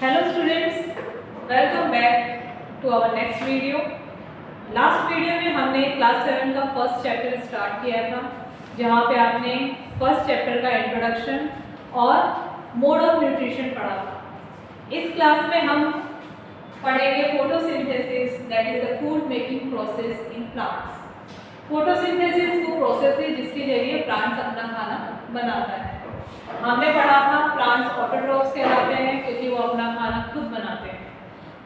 Hello students, welcome back to our next video. Last video में हमने class 7 का first chapter start किया था, जहाँ पे आपने फर्स्ट चैप्टर का इंट्रोडक्शन और मोड ऑफ न्यूट्रिशन पढ़ा था। इस क्लास में हम पढ़ेंगे photosynthesis, that is the food making process in plants. Photosynthesis वो प्रोसेस है जिसके जरिए प्लांट्स अपना खाना बनाता है। हमने पढ़ा था प्लांट्स ऑटोट्रॉफ्स कहलाते हैं क्योंकि वो अपना खाना खुद बनाते हैं,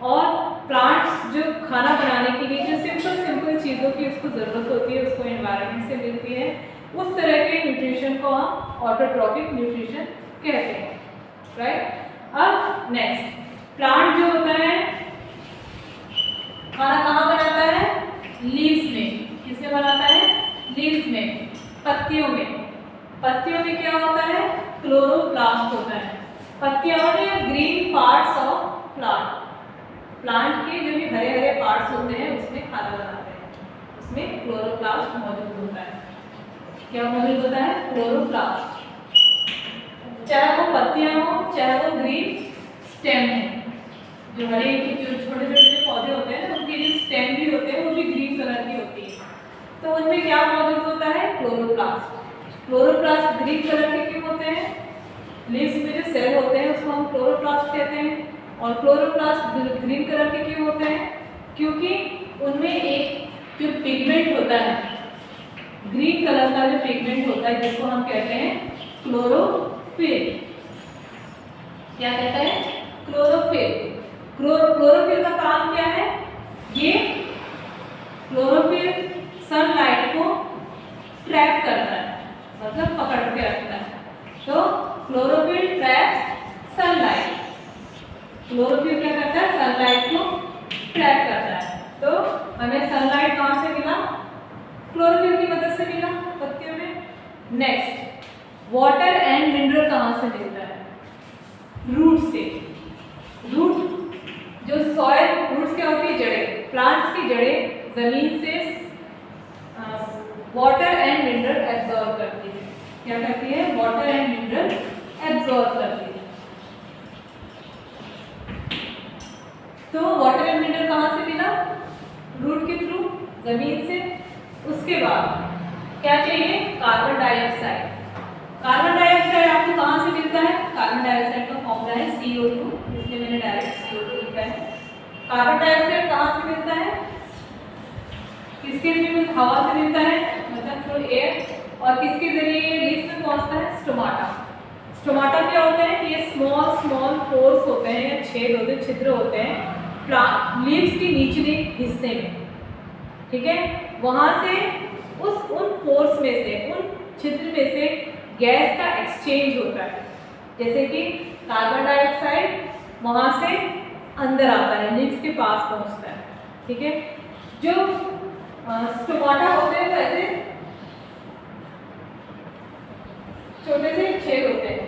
और प्लांट्स जो खाना बनाने के लिए जो सिंपल चीज़ों की उसको ज़रूरत होती है उसको एनवायरनमेंट से मिलती है, उस तरह के न्यूट्रिशन को हम ऑटोट्रॉफिक न्यूट्रिशन कहते हैं, राइट। अब नेक्स्ट, प्लांट जो होता है खाना कहाँ बनाता है? लीव्स में। किसमें बनाता है? लीव्स में, पत्तियों में। पत्तियों में क्या होता है? क्लोरोप्लास्ट होता है। पत्तियां और green parts of plant, plant के जो भी हरे हरे पार्ट्स होते हैं उसमें खाना बनाते हैं, उसमें क्लोरोप्लास्ट मौजूद होता है। क्या मौजूद होता है? क्लोरोप्लास्ट। चाहे वो पत्तियां हो चाहे वो ग्रीन स्टेम है, जो हरे जो छोटे छोटे पौधे होते हैं उनके जो स्टेम भी होते हैं वो भी ग्रीन कलर की होती है, तो उनमें क्या मौजूद होता है? क्लोरोप्लास्ट। क्लोरोप्लास्ट ग्रीन कलर के क्यों होते हैं? लीव्स में जो सेल होते हैं उसको हम क्लोरोप्लास्ट कहते हैं, और क्लोरोप्लास्ट ग्रीन कलर के क्यों होते हैं? क्योंकि उनमें एक जो पिगमेंट होता है, ग्रीन कलर का जो पिगमेंट होता है जिसको हम कहते हैं क्लोरोफिल। क्या कहता है? क्लोरोफिल। क्लोरोफिल का काम क्या है? ये क्लोरोफिल सनलाइट को ट्रैप करता है, मतलब पकड़ के रखता है। तो क्लोरोफिल ट्रैप्स सनलाइट। क्लोरोफिल क्या करता है? सनलाइट को ट्रैप करता है। तो हमें सनलाइट कहाँ से मिला? क्लोरोफिल की मदद से मिला पत्तियों में। नेक्स्ट, वाटर एंड मिनरल कहाँ से मिलता है? रूट से। रूट जो सॉइल, रूट्स क्या होती है? जड़ें। प्लांट्स की जड़ें जमीन से वाटर एंड मिनरल एब्जॉर्ब करती है। क्या करती है? वाटर एंड मिनरल एब्जॉर्ब करती है। तो वाटर एंड मिनरल कहाँ से मिला? रूट के थ्रू, जमीन से। उसके बाद क्या चाहिए? Carbon dioxide. कार्बन डाइऑक्साइड आपको कहाँ से मिलता है? कार्बन डाइऑक्साइड का फॉर्मूला है CO2, इसलिए मैंने डायरेक्ट CO2 लिखा है। कार्बन डाइऑक्साइड कहाँ से मिलता है? किसके थ्रू? हवा से मिलता है, मतलब थ्रू एयर। और किसके जरिए ये लीव्स में पहुंचता है? स्टोमाटा। स्टोमाटा क्या होता है? ये स्मॉल पोर्स होते हैं या छेद होते हैं, छिद्र होते हैं प्लांट लीव्स के निचले हिस्से में, ठीक है। वहां से उन पोर्स में से, उन छिद्र में से गैस का एक्सचेंज होता है, जैसे कि कार्बन डाइऑक्साइड वहां से अंदर आता है, लीव्स के पास पहुंचता है, ठीक है। जो स्टोमाटा होते हैं वैसे छोटे से छेद होते हैं,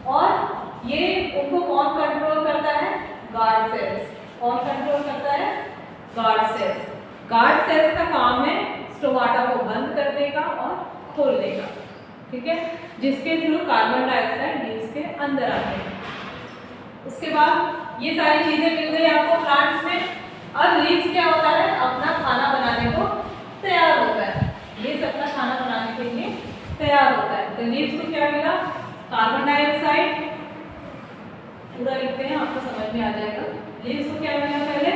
और ये उनको कौन कंट्रोल करता है? Guard cells. कौन कंट्रोल करता है? Guard cells. गार्ड सेल्स का काम है स्टोमाटा को बंद करने का और खोलने का, ठीक है, जिसके थ्रू कार्बन डाइऑक्साइड लीव्स के अंदर आते हैं। उसके बाद ये सारी चीजें मिल गई आपको प्लांट्स में। अब लीव्स क्या होता है? अपना खाना बनाने को तैयार होता है। लीव्स अपना खाना बनाने के लिए तैयार होता है। तो लीव्स को क्या मिला? Carbon dioxide. पूरा लिखते हैं, आपको समझ में आ जाएगा। लीव्स को क्या मिला? पहले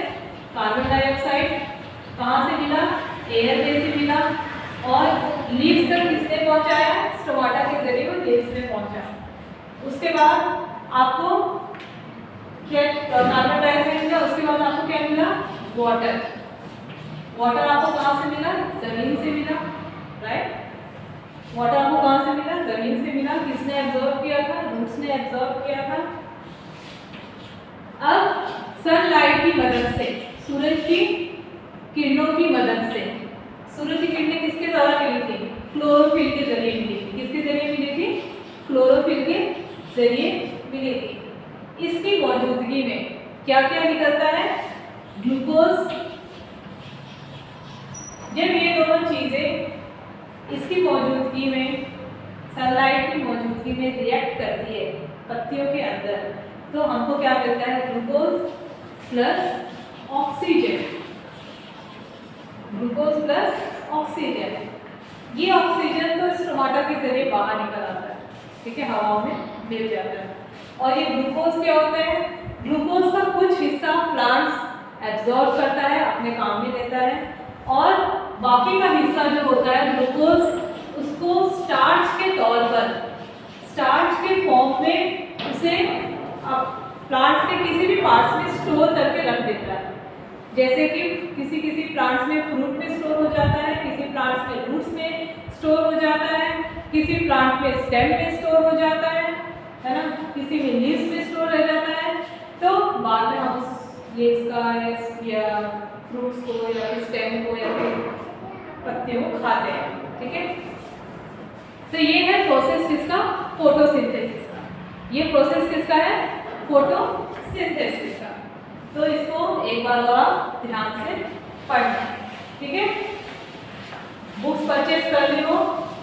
कार्बन डाइऑक्साइड। कहाँ से मिला? एयर में से मिला। और लीव्स तक किसने पहुंचाया? स्टोमाटा के जरिए वो लीव्स में पहुंचा। उसके बाद आपको क्या? कार्बन डाइऑक्साइड मिला। उसके बाद आपको क्या मिला? वाटर। वाटर आपको कहाँ से मिला? जमीन से मिला, राइट। वाटर आपको कहाँ से मिला? जमीन से मिला। किसने एब्जॉर्ब किया था? रूट्स ने एब्जॉर्ब किया था। अब सनलाइट की मदद से, सूरज की किरणों की मदद से, सूरज की किरणें किसके द्वारा मिली थी? क्लोरोफिल के जरिए मिली थी। किसके जरिए मिली थी? क्लोरोफिल के जरिए मिली थी। इसकी मौजूदगी में क्या क्या निकलता है? ग्लूकोज। जब ये दोनों चीजें इसकी मौजूदगी में, सनलाइट की मौजूदगी में रिएक्ट करती है पत्तियों के अंदर, तो हमको क्या मिलता है, glucose plus oxygen, glucose plus oxygen. ये ऑक्सीजन तो स्टोमाटा के जरिए बाहर निकल आता है, ठीक है, हवा में मिल जाता है। और ये ग्लूकोज क्या होता है, ग्लूकोज का कुछ हिस्सा प्लांट्स एब्जॉर्ब करता है, अपने काम में लेता है, और बाकी का हिस्सा जो होता है ग्लूकोज, उसको स्टार्च के तौर पर, स्टार्च के फॉर्म में उसे प्लांट्स के किसी भी पार्ट्स में स्टोर करके रख देता है। जैसे कि किसी प्लांट्स में फ्रूट में स्टोर हो जाता है, किसी प्लांट्स में रूट्स में स्टोर हो जाता है, किसी प्लांट में स्टेम में स्टोर हो जाता है ना, किसी में लीव्स में स्टोर रह जाता है। तो बाद में हम उस लीव्स का या फ्रूट्स को या फिर स्टेम को या फिर पत्तियों को खाते हैं, ठीक है। तो ये है प्रोसेस किसका, फोटोसिंथेसिस का। ये प्रोसेस किसका है, फोटोसिंथेसिस का। तो इसको एक बार और आप ध्यान से पढ़ना, ठीक है। बुक्स परचेज कर ली हो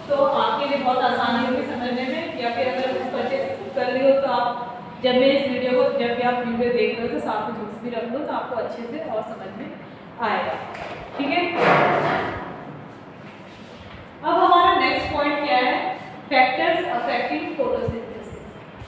तो आपके लिए बहुत आसानी होगी समझने में, या फिर अगर बुक्स परचेज कर ली हो तो आप जब मैं इस वीडियो को, जब भी आप वीडियो देख रहे हो तो साथ में बुक्स भी रख लो, तो आपको अच्छे से और समझ में आएगा, ठीक है। अब हमारा नेक्स्ट पॉइंट क्या है, फैक्टर्स अफेक्टिंग फोटोसिंथेसिस।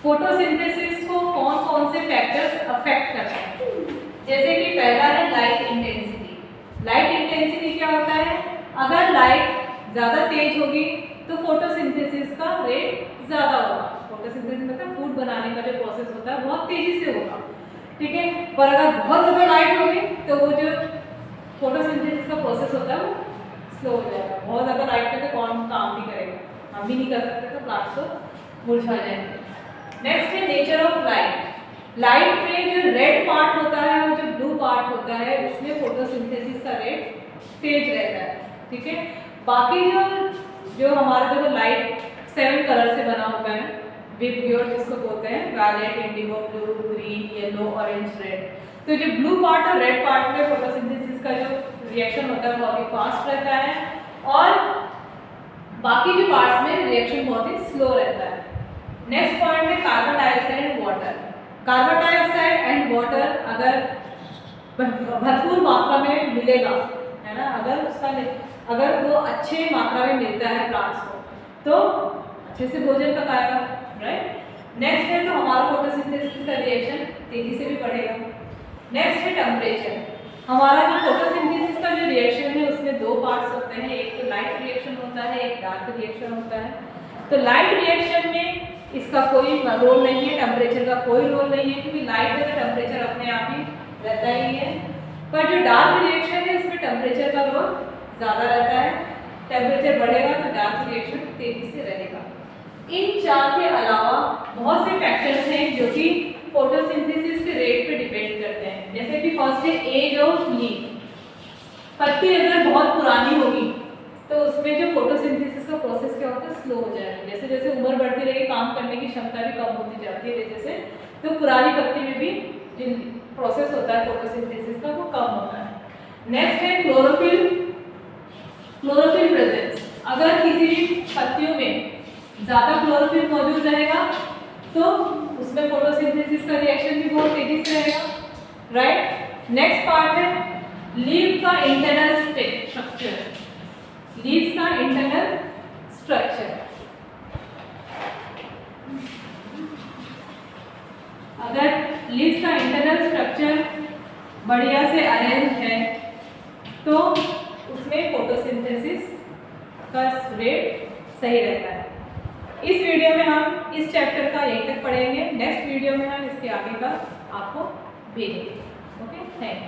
फोटोसिंथेसिस को कौन कौन से फैक्टर्स अफेक्ट करते हैं। जैसे कि पहला है लाइट इंटेंसिटी। लाइट इंटेंसिटी क्या होता है, अगर लाइट ज़्यादा तेज होगी तो फोटोसिंथेसिस का रेट ज़्यादा होगा। फोटोसिंथेसिस मतलब फूड बनाने का जो प्रोसेस होता है बहुत तेज़ी से होगा, ठीक है। पर अगर बहुत ज़्यादा लाइट होगी तो वो जो फोटोसिंथेसिस का प्रोसेस होता है वो स्लो हो जाएगा। बहुत ज़्यादा लाइट में तो कौन काम भी करेगा, हम भी नहीं कर सकते, तो प्लांट्स तो मुरझा जाएंगे। नेक्स्ट है नेचर ऑफ लाइट। लाइट में जो रेड पार्ट होता है और जो ब्लू पार्ट होता है उसमें फोटोसिंथेसिस का रेट तेज रहता है, ठीक है। बाकी जो हमारा जो लाइट 7 कलर से बना होता है, विबग्योर जिसको बोलते हैं, violet, indigo, blue, green, yellow, orange, red. तो जो ब्लू पार्ट और रेड पार्ट में फोटोसिंथेसिस का जो रिएक्शन होता है बहुत ही फास्ट रहता है, और बाकी जो पार्ट्स में रिएक्शन बहुत ही स्लो रहता है। नेक्स्ट पॉइंट है carbon dioxide and water. Carbon dioxide and water अगर भरपूर मात्रा में मिलेगा, है ना, अगर वो अच्छे मात्रा में मिलता है प्लांट्स को तो अच्छे से भोजन पकाएगा, राइट। नेक्स्ट है तो हमारा फोटोसिंथेसिस का रिएक्शन तेजी से भी बढ़ेगा। नेक्स्ट है टेम्परेचर। हमारा जो फोटोसिंथेसिस का जो रिएक्शन है उसमें 2 पार्ट्स होते हैं, एक तो लाइट रिएक्शन होता है, एक डार्क रिएक्शन होता है। तो लाइट रिएक्शन में इसका कोई रोल नहीं है, टेम्परेचर का कोई रोल नहीं है, क्योंकि लाइट में तो टेम्परेचर अपने आप ही रहता ही है। पर जो डार्क रिएक्शन है उसमें टेम्परेचर का रोल ज़्यादा रहता है। टेम्परेचर बढ़ेगा तो डार्क रिएक्शन तेजी से रहेगा। इन 4 के अलावा बहुत से फैक्टर्स हैं जो कि फोटोसिंथेसिस के रेट पे डिपेंड करते हैं। जैसे कि फर्स्ट है एज ऑफ लीफ। पत्ती अगर बहुत पुरानी होगी तो उसमें जो फोटोसिंथेसिस का प्रोसेस क्या होता है, स्लो हो जाएगा। जैसे जैसे उम्र बढ़ती रहेगी काम करने की क्षमता भी कम होती जाती है जैसे, तो पुरानी पत्ती में भी जो प्रोसेस होता है फोटोसिंथेसिस का वो कम होता है। नेक्स्ट है क्लोरोफिल। Chlorophyll presence. अगर किसी भी पत्तियों में ज़्यादा क्लोरोफिल मौजूद रहेगा तो उसमें फोटोसिंथेसिस का रिएक्शन भी बहुत तेजी से रहेगा, राइट। नेक्स्ट पार्ट है लीफ का इंटरनल स्ट्रक्चर। लीव्स का इंटरनल स्ट्रक्चर। अगर लीव्स का इंटरनल स्ट्रक्चर बढ़िया से अरेंज है तो उसमें फोटोसिंथेसिस का रेट सही रहता है। इस वीडियो में हम इस चैप्टर का यहीं तक पढ़ेंगे। नेक्स्ट वीडियो में हम इसके आगे का आपको भेजेंगे। Okay, thank you.